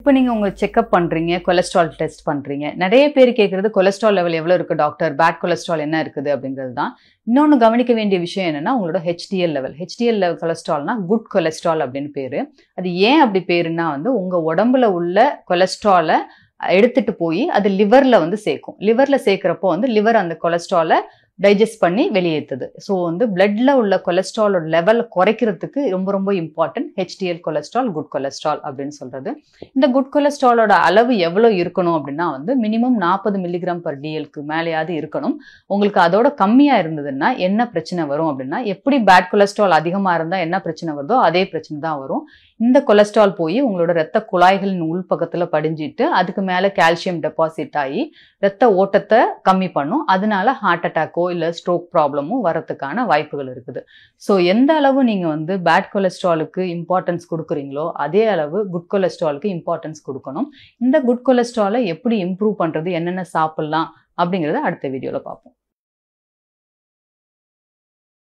இப்போ நீங்க உங்க செக்அப் பண்றீங்க, கொலஸ்ட்ரால் டெஸ்ட் பண்றீங்க. நிறைய பேர் கேட்கறது கொலஸ்ட்ரால் லெவல் எவ்வளவு இருக்கு டாக்டர்? பேட் கொலஸ்ட்ரால் என்ன இருக்குது அப்படிங்கிறது தான். இன்னொன்னு கவனிக்க வேண்டிய விஷயம் என்னன்னா உங்களோட HDL லெவல். HDL லெவல் கொலஸ்ட்ரால்னா குட் கொலஸ்ட்ரால் அப்படின்னு பேரு. அது ஏன் அப்படி பேருன்னா உங்க உடம்புல உள்ள கொலஸ்ட்ராலை எடுத்துட்டு போய் அது லிவர்ல சேர்க்கும். லிவர்ல சேர்க்கிறப்போ லிவர் அந்த கொலஸ்ட்ராலை டைஜஸ்ட் பண்ணி வெளியேற்றுது. ஸோ பிளட்ல உள்ள கொலஸ்ட்ராலோட லெவல் குறைக்கிறதுக்கு ரொம்ப ரொம்ப important HDL cholesterol, good cholesterol அப்படின்னு சொல்றது. இந்த குட் கொலஸ்ட்ராலோட அளவு எவ்வளோ இருக்கணும் அப்படின்னா மினிமம் 40 மில்லிகிராம் பர் DLக்கு மேலேயாவது இருக்கணும். உங்களுக்கு அதோட கம்மியா இருந்ததுன்னா என்ன பிரச்சனை வரும் அப்படின்னா, எப்படி பேட் கொலஸ்ட்ரால் அதிகமா இருந்தா என்ன பிரச்சனை வருதோ அதே பிரச்சனை தான் வரும். இந்த கொலஸ்ட்ரால் போய் உங்களோட ரத்த குழாய்களின் உள்பக்கத்துல படிஞ்சிட்டு அதுக்கு மேல கால்சியம் டெபாசிட் ஆகி ரத்த ஓட்டத்தை கம்மி பண்ணும். அதனால ஹார்ட் அட்டாக்கோ இல்ல ஸ்ட்ரோக் ப்ராப்ளமும் வரதுக்கான வாய்ப்புகள் இருக்குது. ஸோ எந்த அளவு நீங்க பேட் கொலஸ்ட்ராலுக்கு இம்பார்ட்டன்ஸ் கொடுக்குறீங்களோ அதே அளவு குட் கொலஸ்ட்ராலுக்கு இம்பார்ட்டன்ஸ் கொடுக்கணும். இந்த குட் கொலஸ்ட்ராலை எப்படி இம்ப்ரூவ் பண்றது, என்னென்ன சாப்பிடலாம் அப்படிங்கறத அடுத்த வீடியோல பார்ப்போம்.